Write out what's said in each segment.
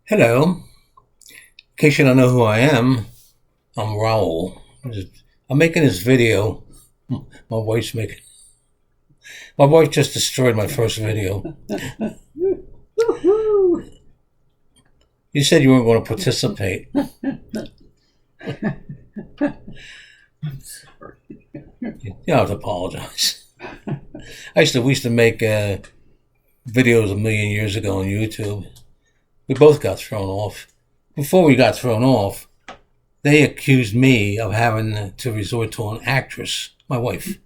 Hello. In case you don't know who I am, I'm Raul. I'm making this video. My wife's making. My wife just destroyed my first video. You said you weren't going to participate. I'm sorry. You don't have to apologize. We used to make videos a million years ago on YouTube. We both got thrown off. Before we got thrown off, they accused me of having to resort to an actress, my wife,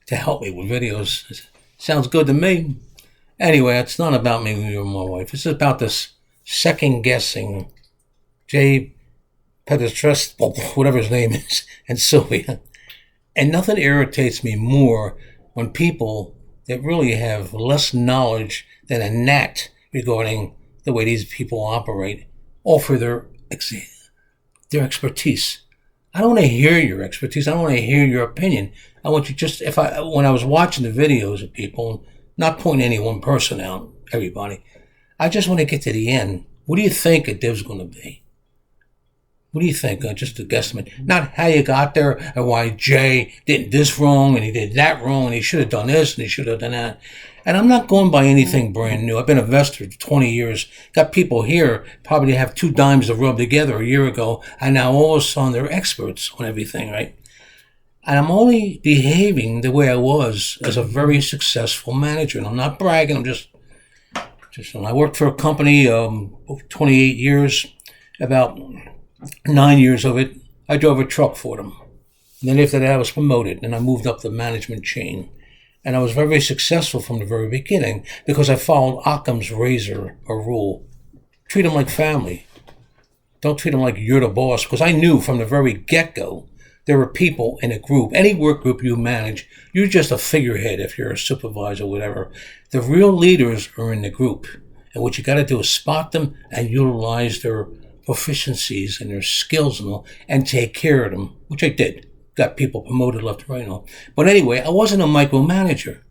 to help me with videos. Sounds good to me. Anyway, it's not about me or my wife. It's about this second guessing Jay Pedestrest, whatever his name is, and Sylvia. And nothing irritates me more when people that really have less knowledge than a gnat regarding the way these people operate offer their expertise. I don't want to hear your expertise. I don't want to hear your opinion. I want you when I was watching the videos of people, not pointing any one person out, everybody, I just want to get to the end. What do you think a div's going to be? What do you think? Just a guesstimate. Not how you got there and why Jay did this wrong and he did that wrong and he should have done this and he should have done that. And I'm not going by anything brand new. I've been an investor for 20 years. Got people here probably have two dimes to rub together a year ago, and now all of a sudden they're experts on everything, right? And I'm only behaving the way I was as a very successful manager. And I'm not bragging. I'm just I worked for a company 28 years, about 9 years of it. I drove a truck for them. And then after that, I was promoted, and I moved up the management chain. And I was very, very successful from the very beginning because I followed Occam's razor, or rule. Treat them like family. Don't treat them like you're the boss. Because I knew from the very get-go there were people in a group, any work group you manage, you're just a figurehead if you're a supervisor or whatever. The real leaders are in the group. And what you got to do is spot them and utilize their proficiencies and their skills and all, and take care of them, which I did. Got people promoted left and right and all. But anyway, I wasn't a micromanager.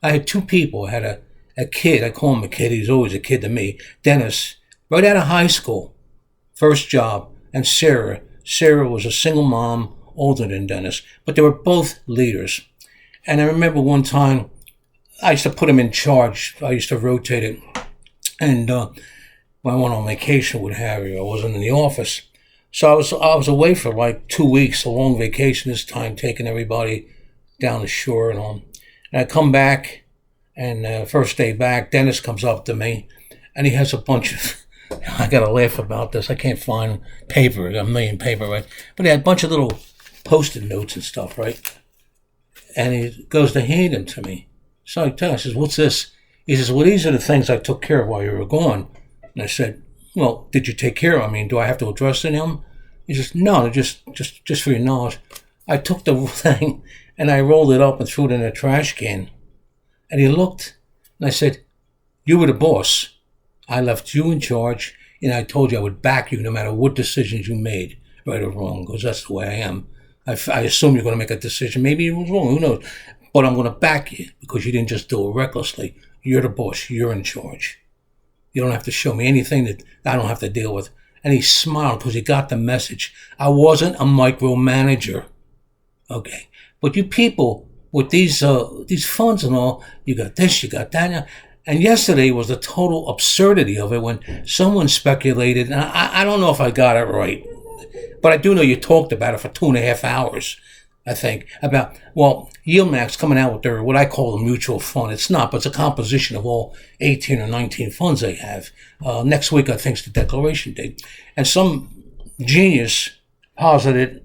I had two people. I had a kid. I call him a kid. He's always a kid to me. Dennis, right out of high school, first job. And Sarah. Sarah was a single mom, older than Dennis. But they were both leaders. And I remember one time, I used to put them in charge. I used to rotate it. And when I went on vacation with Harry, I wasn't in the office. So I was away for like 2 weeks, a long vacation this time, taking everybody down the shore and all. And I come back, and first day back, Dennis comes up to me, and he has a bunch of, I got to laugh about this. I can't find paper, a million paper, right? But he had a bunch of little Post-it notes and stuff, right? And he goes to hand them to me. So I tell him, I says, what's this? He says, well, these are the things I took care of while you were gone. And I said, well, did you take care of them? I mean, do I have to address any of them? He says, no, just for your knowledge. I took the thing and I rolled it up and threw it in a trash can. And he looked and I said, you were the boss. I left you in charge and I told you I would back you no matter what decisions you made, right or wrong, because that's the way I am. I assume you're going to make a decision. Maybe it was wrong, who knows? But I'm going to back you because you didn't just do it recklessly. You're the boss. You're in charge. You don't have to show me anything that I don't have to deal with. And he smiled because he got the message. I wasn't a micromanager. Okay. But you people with these funds and all, you got this, you got that. And yesterday was the total absurdity of it when someone speculated, and I don't know if I got it right, but I do know you talked about it for 2.5 hours. I think, about, well, Yieldmax coming out with their, what I call a mutual fund. It's not, but it's a composition of all 18 or 19 funds they have. Next week, I think, is the declaration date. And some genius posited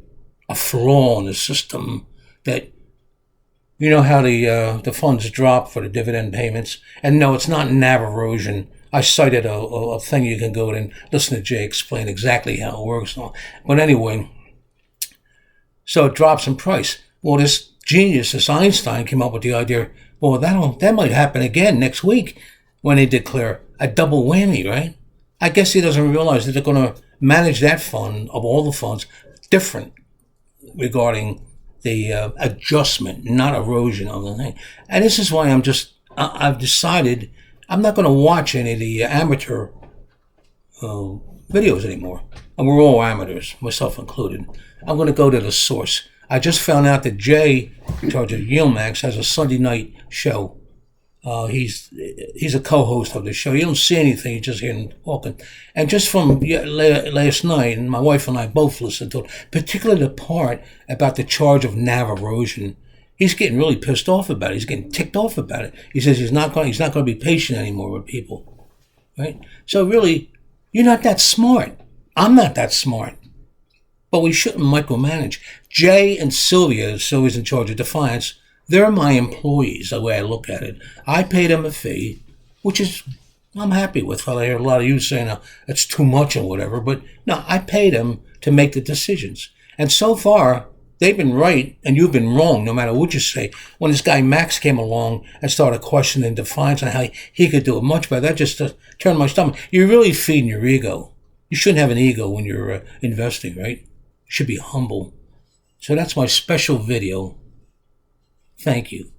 a flaw in the system that, you know how the funds drop for the dividend payments? And no, it's not NAV erosion. I cited a thing you can go and listen to Jay explain exactly how it works. But anyway, so it drops in price. Well, this genius, this Einstein, came up with the idea, well, that might happen again next week when they declare a double whammy, right? I guess he doesn't realize that they're going to manage that fund, of all the funds, different regarding the adjustment, not erosion of the thing. And this is why I've decided I'm not going to watch any of the amateur videos anymore. And we're all amateurs, myself included. I'm going to go to the source. I just found out that Jay, in charge of Yieldmax, has a Sunday night show. He's a co-host of the show. You don't see anything, you just hear him talking. And just from last night, and my wife and I both listened to it, particularly the part about the charge of NAV erosion. He's getting really pissed off about it. He's getting ticked off about it. He says he's not going to be patient anymore with people, right? So really, you're not that smart. I'm not that smart. But we shouldn't micromanage. Jay and Sylvia's in charge of Defiance. They're my employees, the way I look at it. I pay them a fee, which is I'm happy with. I hear a lot of you saying it's too much or whatever, but no, I pay them to make the decisions. And so far, they've been right and you've been wrong, no matter what you say. When this guy Max came along and started questioning Defiance and how he could do it much better, that just turned my stomach. You're really feeding your ego. You shouldn't have an ego when you're investing, right? You should be humble. So that's my special video. Thank you.